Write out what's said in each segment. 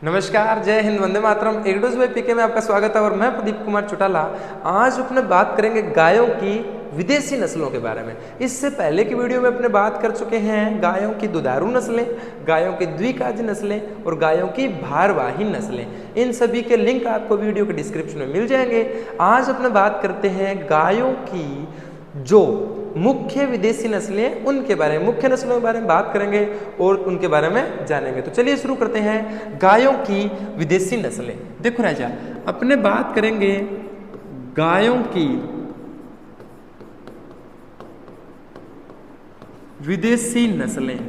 नमस्कार, जय हिंद, वंदे मातरम। एग्डोज बाय पीके में आपका स्वागत है और मैं प्रदीप कुमार चौटाला। आज अपने बात करेंगे गायों की विदेशी नस्लों के बारे में। इससे पहले की वीडियो में अपने बात कर चुके हैं गायों की दुधारू नस्लें, गायों की द्विकाज नस्लें और गायों की भारवाही नस्लें। इन सभी के लिंक आपको वीडियो के डिस्क्रिप्शन में मिल जाएंगे। आज अपने बात करते हैं गायों की जो मुख्य विदेशी नस्लें, उनके बारे में, मुख्य नस्लों के बारे में बात करेंगे और उनके बारे में जानेंगे। तो चलिए शुरू करते हैं गायों की विदेशी नस्लें। देखो राजा, अपने बात करेंगे गायों की विदेशी नस्लें।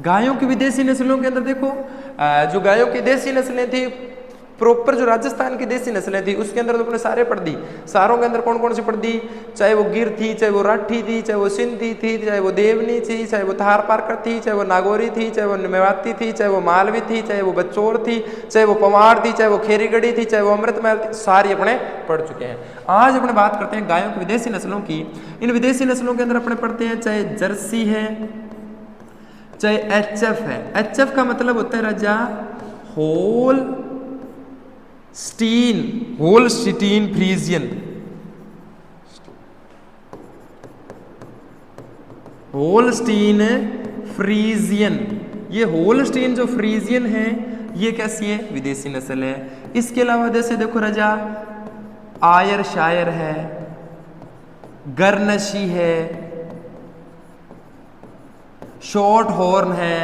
गायों की विदेशी नस्लों के अंदर देखो, जो गायों की देसी नस्लें थी, प्रॉपर जो राजस्थान की देसी नस्लें थी, उसके अंदर तो अपने सारे पढ़ दी। सारों के अंदर कौन कौन सी पढ़ दी? चाहे वो गिर थी, चाहे वो राठी थी, चाहे वो सिंधी थी, चाहे वो देवनी थी, चाहे वो थार पारकर थी, चाहे वो नागौरी थी, चाहे वो मेवाती थी, चाहे वो मालवी थी, चाहे वो बच्चौर थी, चाहे वो पवाड़ थी, चाहे वो खेरीगढ़ी थी, चाहे वो अमृतमहल थी, सारी अपने पढ़ चुके हैं। आज अपने बात करते हैं गायों की विदेशी नस्लों की। इन विदेशी नस्लों के अंदर अपने पढ़ते हैं चाहे जर्सी है, चाहे एचएफ है। एचएफ का मतलब होता है राजा होल्स्टीन फ्रीजियन। होल्स्टीन फ्रीजियन, ये होल्स्टीन जो फ्रीजियन है, ये कैसी है? विदेशी नस्ल है। इसके अलावा जैसे देखो राजा, आयरशायर है, गर्नशी है, शॉर्ट हॉर्न है,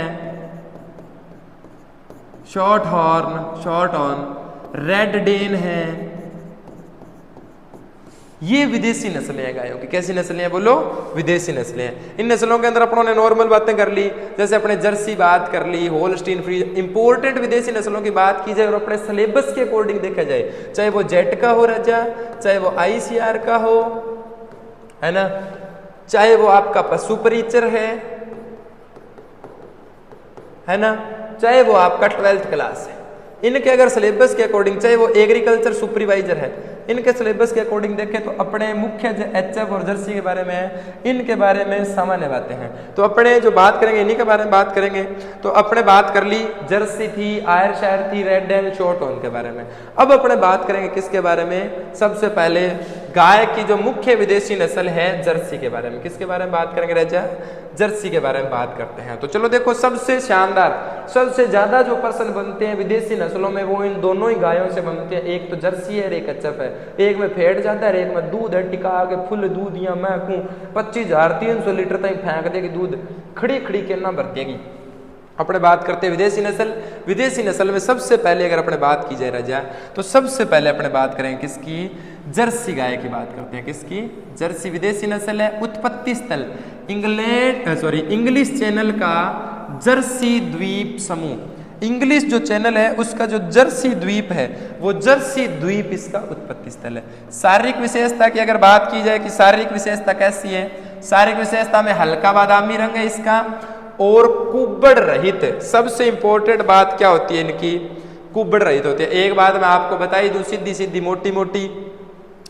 शॉर्ट हॉर्न, रेड डेन है। ये विदेशी नस्लें हैं गायों की। कैसी नस्लें हैं? बोलो, विदेशी नस्लें हैं। इन नस्लों के अंदर अपनों ने नॉर्मल बातें कर ली, जैसे अपने जर्सी बात कर ली, होल्स्टीन फ्री। इंपॉर्टेंट विदेशी नस्लों की बात की जाए और अपने सिलेबस के अकॉर्डिंग देखा जाए, चाहे वो जेट का हो राजा, चाहे वो आईसीआर का हो, है ना, चाहे वो आपका पशु परिचर है ना, चाहे वो आपका 12th क्लास है, इनके अगर सिलेबस के अकॉर्डिंग, चाहे वो एग्रीकल्चर सुपरवाइजर है, इनके सिलेबस के अकॉर्डिंग देखें तो अपने मुख्य जो एचएफ और जर्सी के बारे में है, इनके बारे में सामान्य बातें हैं। तो अपने जो बात करेंगे इन्हीं के बारे में बात करेंगे। तो अपने बात कर ली जर्सी थी, आयरशायर थी, रेड डेन, शॉर्ट हॉर्न के बारे में। अब अपने बात करेंगे किसके बारे में? सबसे पहले गाय की जो मुख्य विदेशी नस्ल है जर्सी के बारे में। किसके बारे में बात करेंगे राजा? जर्सी के बारे में बात करते हैं। तो चलो देखो, सबसे शानदार, सबसे ज्यादा जो पर्सन बनते हैं विदेशी नस्लों में, वो इन दोनों ही गायों से बनते हैं। एक तो जर्सी है और एक एचएफ है। एक में फेट जाता है, एक में दूध है, टिका के फुल दूध या मैं कहूं 25,300 लीटर तक फेंक देगी दूध, खड़ी खड़ी के ना भर देगी। अपने बात करते हैं विदेशी नस्ल। विदेशी नस्ल में सबसे पहले अगर अपने बात की जाए राजा, तो सबसे पहले अपने बात करेंगे किसकी? जर्सी गाय की बात करते हैं। किसकी? जर्सी विदेशी नस्ल है। उत्पत्ति स्थल इंग्लिश चैनल का जर्सी द्वीप समूह। इंग्लिश जो चैनल है उसका जो जर्सी द्वीप है, वो जर्सी द्वीप इसका उत्पत्ति स्थल है। शारीरिक विशेषता की अगर बात की जाए कि शारीरिक विशेषता कैसी है? शारीरिक विशेषता में हल्का बादामी रंग है इसका और कुब्बड़ रहित। सबसे इंपॉर्टेंट बात क्या होती है इनकी? कुब्बड़ रहित होती है। एक बात मैं आपको बताई दूं, सीधी सीधी मोटी मोटी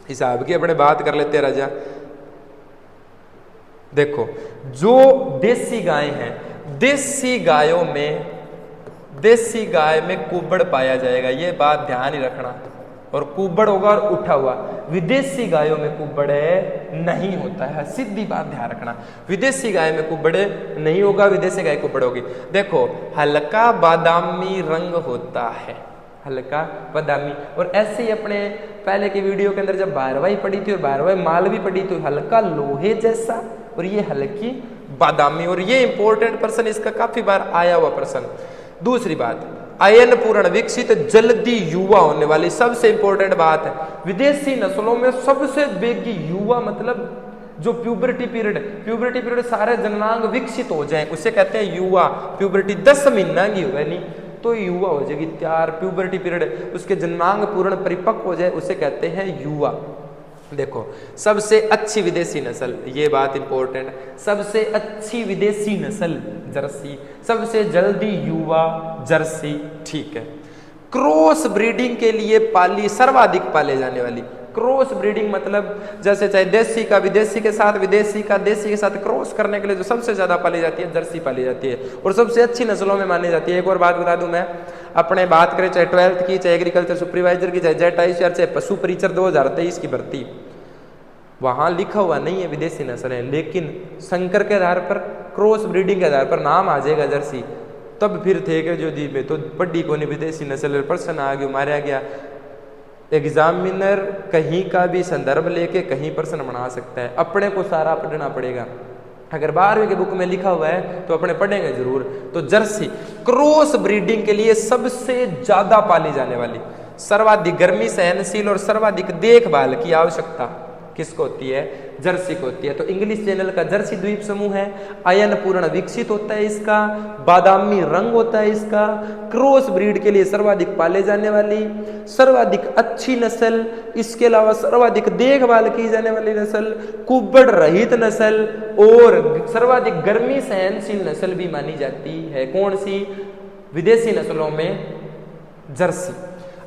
हिसाब की अपने बात कर लेते हैं राजा। देखो, जो देसी गाय हैं, देसी गाय में कुब्बड़ पाया जाएगा, ये बात ध्यान ही रखना। और कुब्बड़ होगा और उठा हुआ। विदेशी गायों में कुब्बड़ नहीं होता है, सीधी बात ध्यान रखना। विदेशी गाय में कुब्बड़ नहीं होगा, विदेशी गाय कुब्बड़ होगी। देखो, हल्का बादामी रंग होता है, हल्का बादामी। और ऐसे ही अपने पहले की वीडियो के अंदर जब भारवाही पड़ी थी और भारवाही मालवी पड़ी, तो हल्का लोहे जैसा और ये हल्की बादामी। और ये इंपॉर्टेंट पर्सन, इसका काफी बार आया हुआ पर्सन। दूसरी बात, अयन पूर्ण विकसित, जल्दी युवा होने वाली, सबसे इंपॉर्टेंट बात है। विदेशी नस्लों में सबसे बेगी युवा, मतलब जो प्यूबर्टी पीरियड सारे जननांग विकसित हो जाए, उसे कहते हैं युवा। प्यूबर्टी 10 महीना की होगा नहीं तो युवा हो जाएगी तैयार। प्यूबर्टी पीरियड, उसके जननांग पूर्ण परिपक्व हो जाए, उसे कहते हैं युवा। देखो, सबसे अच्छी विदेशी नस्ल, ये बात इंपॉर्टेंट, सबसे अच्छी विदेशी नस्ल जर्सी, सबसे जल्दी युवा जर्सी। ठीक है। क्रॉस ब्रीडिंग के लिए सर्वाधिक पाले जाने वाली क्रॉस ब्रीडिंग मतलब जैसे चाहे देसी का विदेशी के साथ, विदेशी का देसी के साथ क्रॉस करने के लिए जो सबसे ज्यादा पाली जाती है जर्सी पाली जाती है और सबसे अच्छी नस्लों में मानी जाती है। एक और बात बता दूं मैं, अपने बात करें चाहे 12th की, चाहे एग्रीकल्चर सुपरवाइजर की, चाहे जेट आईसीआर, चाहे पशु परिचर 2023 की भर्ती, वहां लिखा हुआ नहीं है विदेशी नस्ल है, लेकिन संकर के आधार पर, क्रॉस ब्रीडिंग के आधार पर नाम आ जाएगा जर्सी। तब फिर थे कि जो दी में तो बड़ी कोनी विदेशी नस्ल पर्सन आ गया, मारा गया। एग्जामिनर कहीं का भी संदर्भ लेके कहीं पर्सन बना सकता है, अपने को सारा पढ़ना पड़ेगा। अगर 12वीं के बुक में लिखा हुआ है तो अपने पढ़ेंगे जरूर। तो जर्सी क्रॉस ब्रीडिंग के लिए सबसे ज्यादा पाली जाने वाली, सर्वाधिक गर्मी सहनशील और सर्वाधिक देखभाल की आवश्यकता किसको होती है? जर्सी को होती है। तो इंग्लिश चैनल का जर्सी द्वीप समूह है, अयन पूर्ण विकसित होता है इसका, बादामी रंग होता है इसका, क्रॉस ब्रीड के लिए सर्वाधिक पाले जाने वाली, सर्वाधिक अच्छी नस्ल, इसके अलावा सर्वाधिक देखभाल की जाने वाली नस्ल, कुब्बड़ रहित नस्ल और सर्वाधिक गर्मी सहनशील नस्ल भी मानी जाती है। कौन सी? विदेशी नस्लों में जर्सी।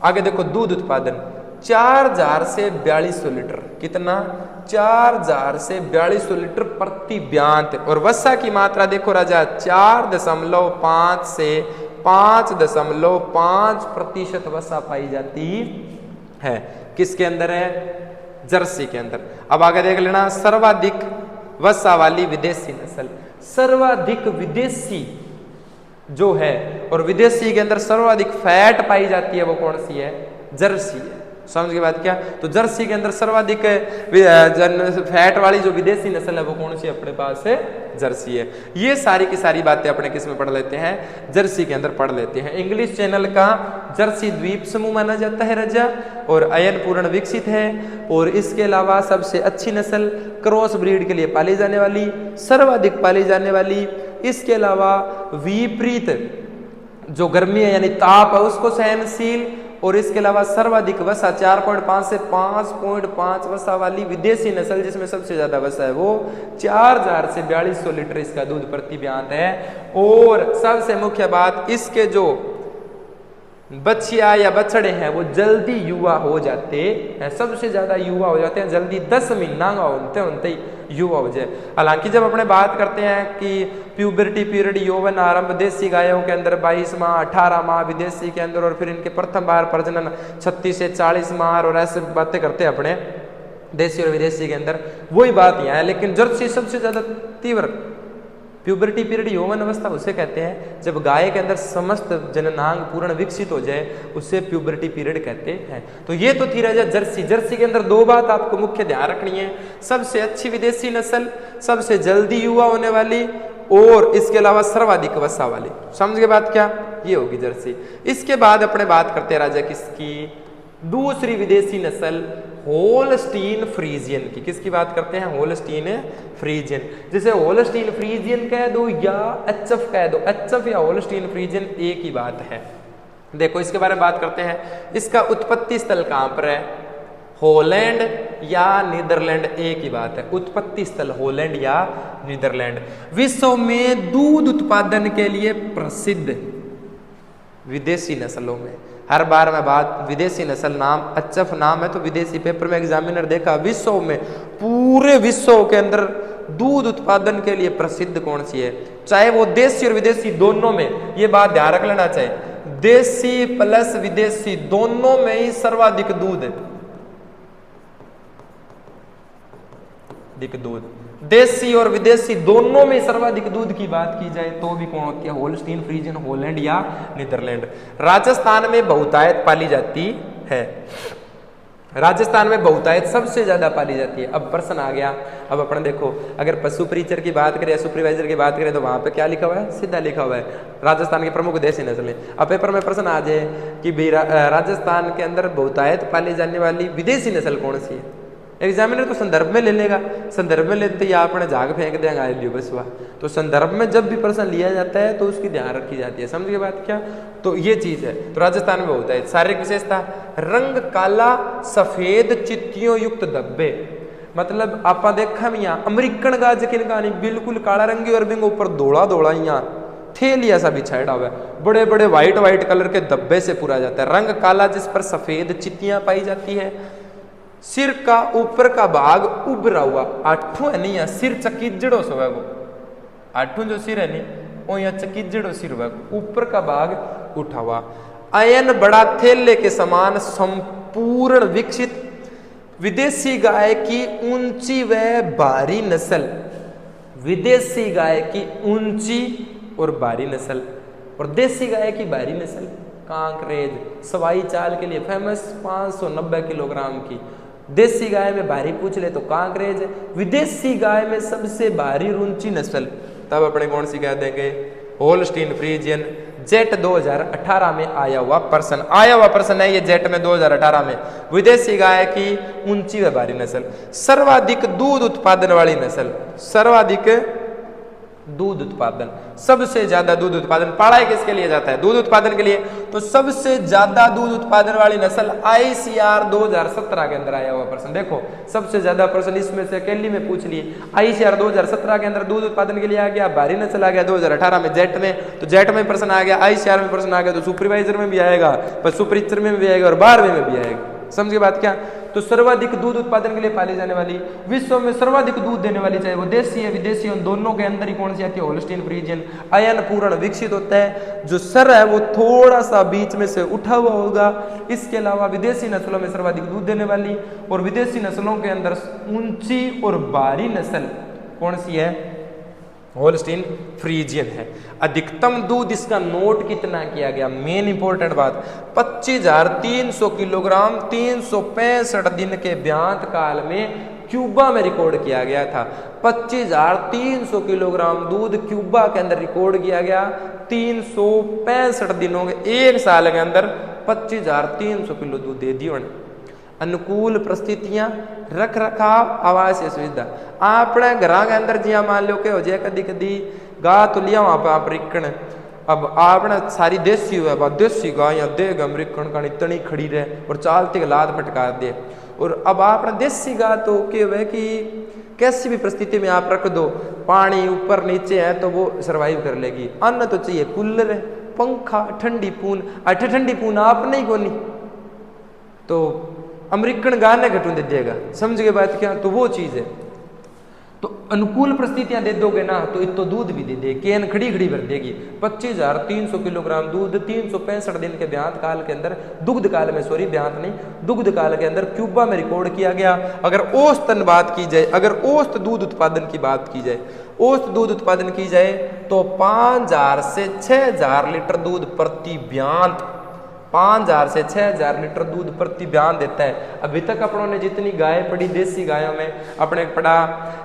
आगे देखो दूध उत्पादन 4000 से 4200 लीटर, कितना? 4000 से 4200 लीटर प्रति ब्यांत। और वसा की मात्रा देखो राजा 4.5 से 5.5% वसा पाई जाती है। किसके अंदर है? जर्सी के अंदर। अब आगे देख लेना सर्वाधिक वसा वाली विदेशी नस्ल, सर्वाधिक विदेशी जो है और विदेशी के अंदर सर्वाधिक फैट पाई जाती है वो कौन सी है? जर्सी है। समझ के बात क्या? तो जर्सी के अंदर सर्वाधिक फैट वाली जो विदेशी नस्ल है वो कौन सी अपने पास है? जर्सी है। ये सारी की सारी बातें अपने किस में पढ़ लेते हैं? जर्सी के अंदर पढ़ लेते हैं। इंग्लिश चैनल का जर्सी द्वीप समूह माना जाता है रजा, और अयन पूर्ण विकसित है, और इसके अलावा सबसे अच्छी नस्ल, क्रॉस ब्रीड के लिए पाली जाने वाली, सर्वाधिक पाली जाने वाली, इसके अलावा विपरीत जो गर्मी है यानी ताप है उसको सहनशील, और इसके अलावा सर्वाधिक वसा 4.5 से 5.5 वसा वाली विदेशी नस्ल जिसमें सबसे ज्यादा वसा है वो 4000 से 4200 लीटर इसका दूध प्रति ब्यांत है। और सबसे मुख्य बात, इसके जो बच्चिया या बछड़े हैं वो जल्दी युवा हो जाते हैं, सबसे ज्यादा युवा हो जाते हैं जल्दी, 10 महीना होते ही युवा हो जाए। हालांकि जब अपने बात करते हैं कि प्यूबर्टी पीरियड यौवन आरंभ देसी गायों के अंदर 22 माह, 18 माह विदेशी के अंदर, और फिर इनके प्रथम बार प्रजनन 36 से 40 माह, और ऐसे बातें करते हैं अपने देसी और विदेशी के अंदर, वही बात यहाँ है। लेकिन जर्सी सबसे ज्यादा तीव्र प्यूबर्टी पीरियड यौवन अवस्था उसे कहते हैं जब गाय के अंदर समस्त जननांग पूर्ण विकसित हो जाए, उसे प्यूबर्टी पीरियड कहते हैं। तो ये तो थी राजा जर्सी। जर्सी के अंदर दो बात आपको मुख्य ध्यान रखनी है, सबसे अच्छी विदेशी नस्ल, सबसे जल्दी युवा होने वाली, और इसके अलावा सर्वाधिक वसा वाली। समझ के बात क्या? ये होगी जर्सी। इसके बाद अपने बात करते हैं राजा किसकी? दूसरी विदेशी नस्ल होल्स्टीन फ्रीजियन की। किसकी बात करते हैं? Holstein Friesian. जैसे होल्स्टीन फ्रीजियन कह दो या एचएफ कह दो, एचएफ या होल्स्टीन फ्रीजियन एक ही बात है। देखो इसके बारे में बात करते हैं, इसका उत्पत्ति स्थल कहां पर है? हॉलैंड या नीदरलैंड, एक ही बात है। उत्पत्ति स्थल हॉलैंड या नीदरलैंड। विश्व में दूध उत्पादन के लिए प्रसिद्ध विदेशी नस्लों में, हर बार मैं बात विदेशी नस्ल नाम एचएफ नाम है तो विदेशी पेपर में एग्जामिनर देखा, विश्व में पूरे विश्व के अंदर दूध उत्पादन के लिए प्रसिद्ध कौन सी है? चाहे वो देशी और विदेशी दोनों में, ये बात ध्यान रख लेना चाहिए, देशी प्लस विदेशी दोनों में ही सर्वाधिक दूध है। दूध देशी और विदेशी दोनों में सर्वाधिक दूध की बात की जाए तो भी कौन होती है? होल्स्टीन फ्रीजियन, हॉलैंड या नीदरलैंड। राजस्थान में बहुतायत पाली जाती है, राजस्थान में बहुतायत सबसे ज्यादा पाली जाती है। अब प्रश्न आ गया, अब अपन देखो अगर पशु परिचर की बात करें या सुपरवाइजर की बात करें तो वहां पे क्या लिखा हुआ है? सीधा लिखा हुआ है राजस्थान के प्रमुख देशी नस्लें। अब पेपर में प्रश्न आ जाए कि राजस्थान के अंदर बहुतायत पाली जाने वाली विदेशी नस्ल कौन सी है? एग्जामिनर तो संदर्भ में ले लेगा, संदर्भ में लेते ही आपने झाग फेंक देगा लियो बस हुआ। तो संदर्भ में जब भी प्रश्न लिया जाता है तो उसकी ध्यान रखी जाती है। समझ गए बात क्या? तो ये चीज है। तो राजस्थान में होता है शारीरिक विशेषता, रंग काला सफेद चित्तियों युक्त धब्बे, मतलब आप देखा मियाँ अमेरिकन गाज किन का नहीं, बिल्कुल काला रंगी और बिंग ऊपर दौड़ा दौड़ा यहाँ थेलिया सा बिछाड़ा हुआ है, बड़े बड़े व्हाइट कलर के धब्बे से पूरा जाता है। रंग काला जिस पर सफेद चित्तियां पाई जाती है, सिर का ऊपर का भाग उभरा हुआ, आठू है नहीं, सिर चकीजड़ो सो वो, आठू जो सिर है नहीं वो यहाँ चकीजड़ो सिर हुआ, ऊपर का भाग उठा हुआ। अयन बड़ा थैले के समान संपूर्ण विकसित विदेशी गाय की ऊंची व भारी नस्ल, विदेशी गाय की ऊंची और भारी नस्ल, और देसी गाय की भारी नस्ल कांकरेज, सवाई चाल के लिए फेमस, 590 किलोग्राम की। देसी गाय में भारी पूछ ले तो कांकरेज है, विदेशी गाय में सबसे भारी ऊंची नस्ल तब अपने कौन सी कह देंगे, होल्स्टीन फ्रीजियन। जेट 2018 में आया हुआ पर्सन है ये, जेट में 2018 में, विदेशी गाय की ऊंची व भारी नस्ल, सर्वाधिक दूध उत्पादन वाली नस्ल, सर्वाधिक दूध उत्पादन, सबसे ज्यादा दूध उत्पादन पाड़ा किसके लिए जाता है, दूध उत्पादन के लिए, तो सबसे ज्यादा दूध उत्पादन वाली नस्ल आईसीआर 2017 के अंदर आया हुआ पर्सन। देखो सबसे ज्यादा पर्सन इसमें से अकेली में पूछ लिए, आईसीआर 2017 के अंदर दूध उत्पादन के लिए आ गया, भारी नस्ल आ गया 2018 में जेट में, तो जेट में पर्सन आ गया, आईसीआर में पर्सन आ गया, तो सुपरवाइजर में भी आएगा, पर सुपरवाइजर में भी आएगा और 12वें में भी आएगा। समझ के बात क्या, तो सर्वाधिक दूध उत्पादन के लिए पाली जाने वाली, विश्व में सर्वाधिक दूध देने वाली, चाहे वो देसी है विदेशी, उन दोनों के अंदर ही कौन सी आती है, होल्स्टीन फ्रीजियन। अयन पूर्ण विकसित होता है, जो सर है वो थोड़ा सा बीच में से उठा हुआ होगा। इसके अलावा विदेशी नस्लों में सर्वाधिक दूध देने वाली और विदेशी नस्लों के अंदर ऊंची और भारी नस्ल कौन सी है, होल्स्टीन फ्रीजियन है। अधिकतम दूध इसका नोट कितना किया गया, मेन इंपॉर्टेंट बात, 25,300 किलोग्राम 365 दिन के ब्यांत काल में क्यूबा में रिकॉर्ड किया गया था। 25,300 किलोग्राम दूध क्यूबा के अंदर रिकॉर्ड किया गया, 365 दिनों के, एक साल के अंदर 25,300 किलो दूध दे दियो। अनुकूल परिस्थितियां, रख रखाव, आवासीय सुविधा, अपने घर के अंदर जिया मान लो के हो जाए कदी कदी गा तो लिया वहां पर आप रिकण, अब आपने सारी देसी हुआ, देसी गाय या देगा अमरीकन का इतनी खड़ी रहे और चालते लाद पटका दे, और अब आपने देसी गाय तो क्या हुआ कि कैसी भी परिस्थिति में आप रख दो, पानी ऊपर नीचे है तो वो सरवाइव कर लेगी। अन्न तो चाहिए, कूलर है, पंखा, ठंडी पून, ठंडी पून आप नहीं कोनी तो अमेरिकन गाने घटू दे देगा। समझ गए बात क्या, तो वो चीज है। तो अनुकूल परिस्थितियां दे दोगे ना तो इतो दूध भी दे दे, केन खड़ी खड़ी भर देगी। 25,300 किलोग्राम दूध 365 दिन के ब्यांत काल के अंदर, दुग्ध काल में, सॉरी ब्यांत नहीं, दुग्ध काल के अंदर क्यूबा में रिकॉर्ड किया गया। अगर औसतन बात की जाए, अगर औसत दूध उत्पादन की बात की जाए, औसत दूध उत्पादन की जाए तो 5,000 से 6,000 लीटर दूध प्रति ब्यांत, 5,000 से 6,000 लीटर दूध प्रति ब्यान देता है। अभी तक अपनों ने जितनी गाय पड़ी देसी गायों में, अपने पढ़ा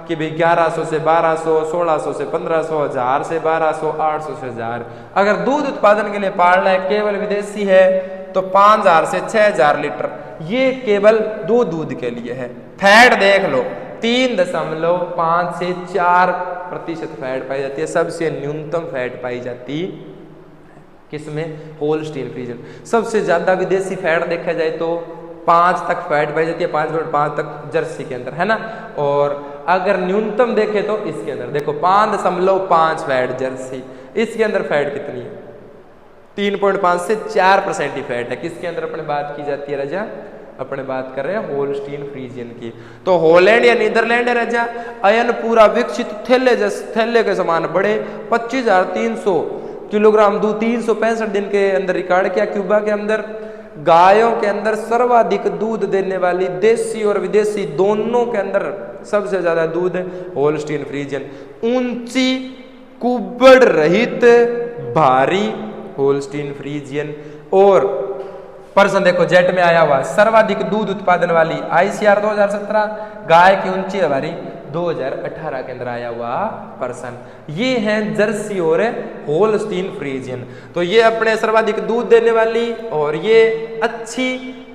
कि भाई 1100 से 1200, 1600 से 1500, 1000 से 1200, 800 से 1000। अगर दूध उत्पादन के लिए पालना है, केवल विदेशी है, तो 5,000 से 6,000 लीटर, ये केवल दो दूध के लिए है। फैट देख लो, 3.5 से 4% फैट पाई जाती है, सबसे न्यूनतम फैट पाई जाती किसमें, होल्स्टीन फ्रीजियन। सबसे ज्यादा विदेशी फैट देखा जाए तो 5 तक फैट पाई जाती है, 5.5 तक जर्सी के अंदर, है ना। और अगर न्यूनतम देखे तो इसके अंदर देखो 5.5 फैट जर्सी, इसके अंदर फैट कितनी है, 3.5 से 4% ही फैट है। किसके अंदर अपने बात की जाती है राजा, अपने बात कर रहे हैं होल्स्टीन फ्रीजियन की। तो हॉलैंड या नीदरलैंड है राजा, अयन पूरा विकसित थैले के समान बड़े, 25,300 किलोग्राम दूध 365 दिन के अंदर रिकॉर्ड किया क्यूबा के अंदर। गायों के अंदर सर्वाधिक दूध देने वाली, देसी और विदेशी दोनों के अंदर सबसे ज्यादा दूध होल्स्टीन फ्रीजियन। ऊंची कुबड़ रहित भारी होल्स्टीन फ्रीजियन। और पर्सन देखो जेट में आया हुआ, सर्वाधिक दूध उत्पादन वाली आईसीआर 2017, गाय की ऊंची हमारी 2018 के अंदर आया हुआ पर्सन। ये हैं जर्सी और होल्स्टीन फ्रीजियन। तो ये अपने सर्वाधिक दूध देने वाली और ये अच्छी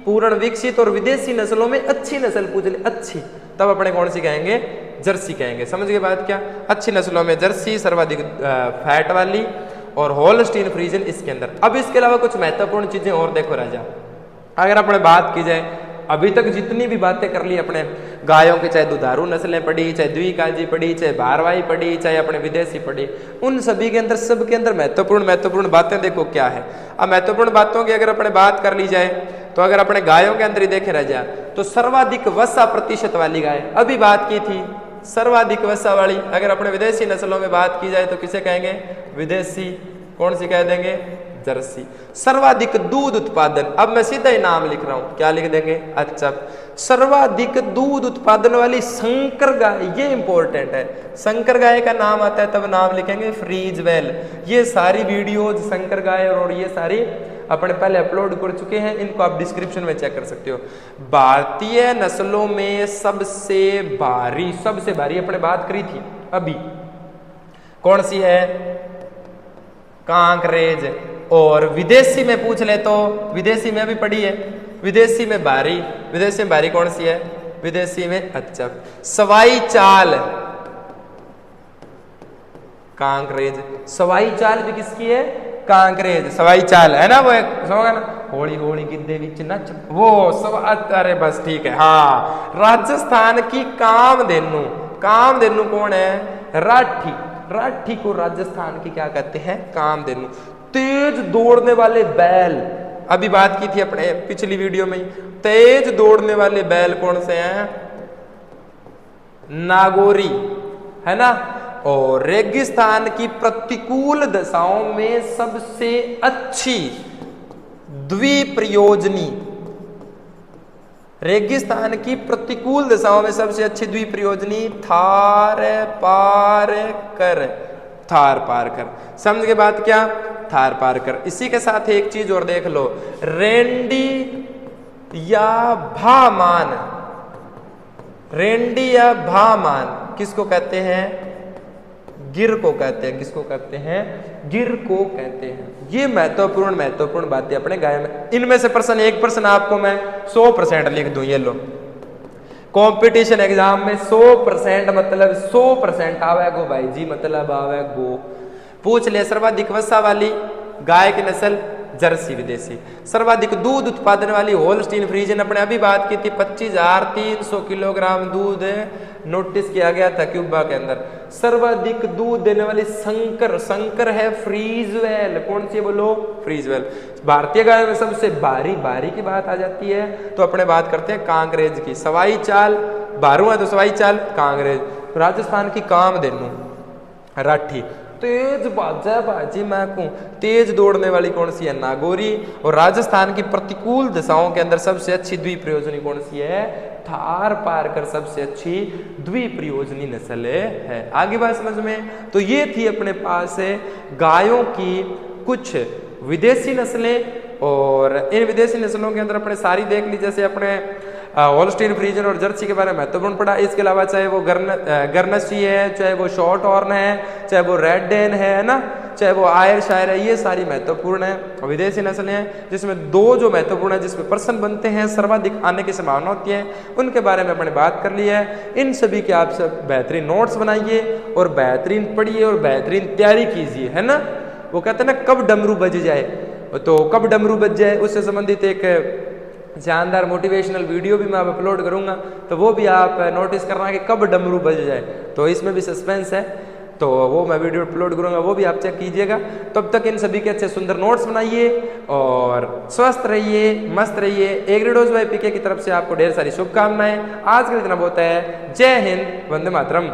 पूर्ण विकसित और विदेशी नस्लों में अच्छी नस्ल पूछ ले, अच्छी, तब अपने कौन सी कहेंगे, जर्सी कहेंगे। समझ गए बात क्या, अच्छी नस्लों में जर्सी, सर्वाधिक फैट वाली, और होल्स्टीन फ्रीजियन इसके अंदर। अब इसके अलावा कुछ महत्वपूर्ण चीजें और देखो राजा, अगर अपने बात की जाए, अभी तक जितनी भी बातें कर ली अपने, गायों की चाहे दुधारू नस्लें पड़ी, चाहे द्विकाजी पड़ी, चाहे भारवाही पड़ी, चाहे अपने विदेशी पड़ी, उन सभी के अंदर, सबके अंदर महत्वपूर्ण बातें देखो क्या है। अब महत्वपूर्ण बातों की अगर अपने बात कर ली जाए तो अगर अपने गायों के अंदर ही देखे रह जाए तो सर्वाधिक वसा प्रतिशत वाली गाय अभी बात की थी, सर्वाधिक वसा वाली। अगर अपने विदेशी नस्लों में बात की जाए तो किसे कहेंगे? विदेशी। कौन सी कह देंगे? जर्सी। सर्वाधिक दूध उत्पादन, अब मैं सीधा ही नाम लिख रहा हूं, क्या लिख देंगे? अच्छा, सर्वाधिक दूध उत्पादन वाली संकर गाय, ये इंपॉर्टेंट है। संकर गाय का नाम आता है तब नाम लिखेंगे फ्रीजवेल। ये सारी वीडियोज संकर गाय और ये सारी अपने पहले अपलोड कर चुके हैं, इनको आप डिस्क्रिप्शन में चेक कर सकते हो। भारतीय नस्लों में सबसे भारी अपने बात करी थी अभी, कौन सी है? कांकरेज। और विदेशी में पूछ ले तो विदेशी में भी पड़ी है, विदेशी में भारी कौन सी है? विदेशी में अच्छा सवाई चाल, कांकरेज। सवाई चाल भी किसकी है? कांकरेज। सवाई चाल है ना, वो एक होगा ना, होली होली गिद्धे बीच नच, वो सब। अरे बस ठीक है। हाँ, राजस्थान की कामधेनु। कामधेनु कौन है? राठी। राठी को राजस्थान की क्या कहते हैं? कामधेनु। तेज दौड़ने वाले बैल, अभी बात की थी अपने पिछली वीडियो में। तेज दौड़ने वाले बैल कौन से हैं? नागौरी, है ना। और रेगिस्तान की प्रतिकूल दशाओं में सबसे अच्छी द्विप्रयोजनी, रेगिस्तान की प्रतिकूल दशाओं में सबसे अच्छी द्विप्रयोजनी थार पारकर। थार पारकर, समझ के बात क्या? थार पारकर। इसी के साथ एक चीज और देख लो, रेंडी या भामान। रेंडी या भामान किसको कहते हैं? गिर को कहते हैं। किसको कहते हैं? गिर को कहते हैं। ये महत्वपूर्ण बातें अपने गाय में। इनमें से प्रश्न, एक प्रश्न आपको मैं 100% लिख दूं, ये लो। कंपटीशन एग्जाम में 100% मतलब 100% आवेगो भाई जी, मतलब आवेगो। पूछ ले, सर्वाधिक वसा वाली गाय की नस्ल जर्सी विदेशी। सर्वाधिक दूध उत्पादन वाली होल्स्टीन फ्रीजियन, अपने अभी बात की थी 25,300 किलोग्राम दूध नोटिस किया गया था क्यूबा के अंदर। सर्वाधिक दूध देने वाली संकर है फ्रीजवेल। कौन सी है बोलो? फ्रीजवेल। भारतीय गाय में सबसे भारी की बात आ जाती है तो अपने बात करते हैं कांकरेज की। सवाई चाल भारू है तो सवाई चाल कांकरेज। राजस्थान की कामधेनु राठी। तेज बाजी मैं कहूं, तेज दौड़ने वाली कौन सी है? नागौरी। और राजस्थान की प्रतिकूल दशाओं के अंदर सबसे अच्छी द्विप्रयोजनी कौन सी है? थार पारकर सबसे अच्छी द्विप्रयोजनी नस्ल है। आगे बात समझ में? तो ये थी अपने पास गायों की कुछ विदेशी नस्लें, और इन विदेशी नस्लों के अंदर अपने सारी देख ली, जैसे अपने होल्स्टीन फ्रीजियन और जर्सी के बारे में महत्वपूर्ण पढ़ा। इसके अलावा चाहे वो गर्नसी है, चाहे वो शॉर्ट हॉर्न है, चाहे वो रेड डेन है ना, चाहे वो आयर शायर है, ये सारी महत्वपूर्ण है विदेशी नस्लें हैं। जिसमें दो जो महत्वपूर्ण है जिसमें प्रश्न बनते हैं, सर्वाधिक आने की संभावना होती है, उनके बारे में अपने बात कर ली है। इन सभी के आप सब बेहतरीन नोट्स बनाइए और बेहतरीन पढ़िए और बेहतरीन तैयारी कीजिए, है ना। वो कहते हैं ना, कब डमरू बज जाए, तो कब डमरू बज जाए उससे संबंधित एक शानदार मोटिवेशनल वीडियो भी मैं अब अपलोड करूंगा, तो वो भी आप नोटिस करना कि कब डमरू बज जाए। तो इसमें भी सस्पेंस है, तो वो मैं वीडियो अपलोड करूंगा, वो भी आप चेक कीजिएगा। तब तक इन सभी के अच्छे सुंदर नोट्स बनाइए और स्वस्थ रहिए, मस्त रहिए। एग्रीडोज बाय पीके की तरफ से आपको ढेर सारी शुभकामनाएं। आज के लिए इतना बहुत है। जय हिंद, वंदे मातरम।